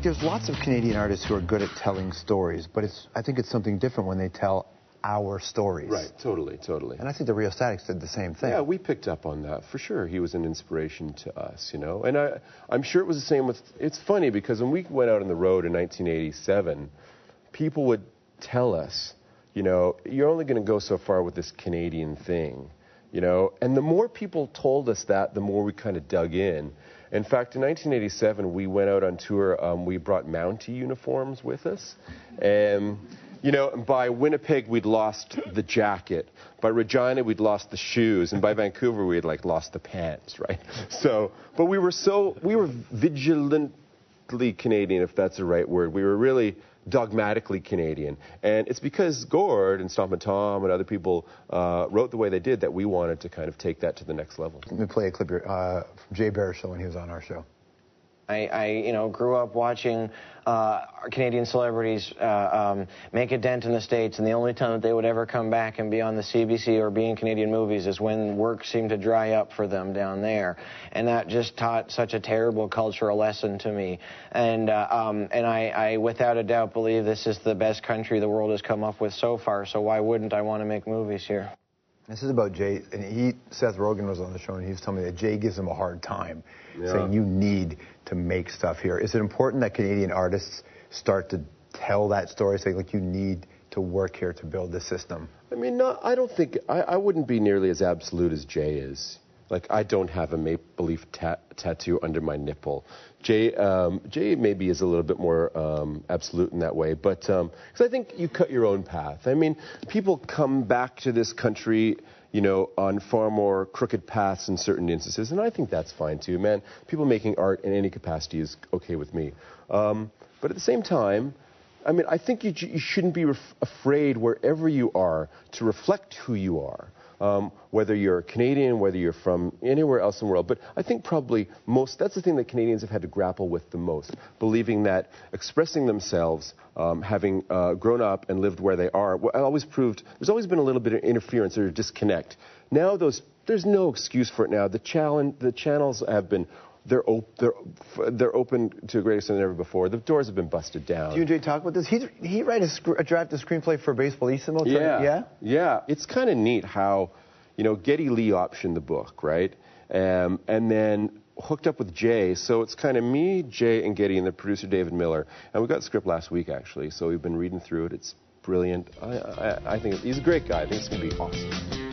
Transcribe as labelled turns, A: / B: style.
A: there's lots of Canadian artists who are good at telling stories, but I think it's something different when they tell our stories.
B: Right, totally, totally.
A: And I think the Rheostatics did the same thing.
B: Yeah, we picked up on that, for sure. He was an inspiration to us, you know. And I'm sure it was the same with, it's funny because when we went out on the road in 1987, people would tell us, you know, you're only going to go so far with this Canadian thing, you know. And the more people told us that, the more we kind of dug in. In fact, in 1987, we went out on tour. We brought Mountie uniforms with us. And, you know, by Winnipeg, we'd lost the jacket. By Regina, we'd lost the shoes. And by Vancouver, we had, like, lost the pants, right? So, but we were vigilantly Canadian, if that's the right word. We were really dogmatically Canadian. And it's because Gord and Stompin' Tom and other people wrote the way they did that we wanted to kind of take that to the next level.
A: Let me play a clip here from Jay Baer's show when he was on our show.
C: I grew up watching Canadian celebrities make a dent in the States, and the only time that they would ever come back and be on the CBC or be in Canadian movies is when work seemed to dry up for them down there. And that just taught such a terrible cultural lesson to me. And I without a doubt believe this is the best country the world has come up with so far, so why wouldn't I want to make movies here?
A: This is about Jay, and Seth Rogen was on the show, and he was telling me that Jay gives him a hard time, saying you need to make stuff here. Is it important that Canadian artists start to tell that story, saying, like, you need to work here to build this system?
B: I mean, no, I don't think, I wouldn't be nearly as absolute as Jay is. Like, I don't have a Maple Leaf tattoo under my nipple. Jay maybe is a little bit more absolute in that way, but because I think you cut your own path. I mean, people come back to this country, you know, on far more crooked paths in certain instances, and I think that's fine too, man. People making art in any capacity is okay with me. But at the same time, I mean, I think you shouldn't be afraid wherever you are to reflect who you are. Whether you're Canadian, whether you're from anywhere else in the world. But I think probably that's the thing that Canadians have had to grapple with the most, believing that expressing themselves, having grown up and lived where they are, there's always been a little bit of interference or disconnect. Now there's no excuse for it now. The channels have been, they're open to a greater extent than ever before. The doors have been busted down.
A: Do you and Jay talk about this? He drafted a screenplay for Baseballissimo.
B: Yeah. It's kind of neat how, you know, Geddy Lee optioned the book, right? And then hooked up with Jay. So it's kind of me, Jay, and Geddy, and the producer David Miller. And we got the script last week, actually. So we've been reading through it. It's brilliant. I think he's a great guy. I think it's going to be awesome.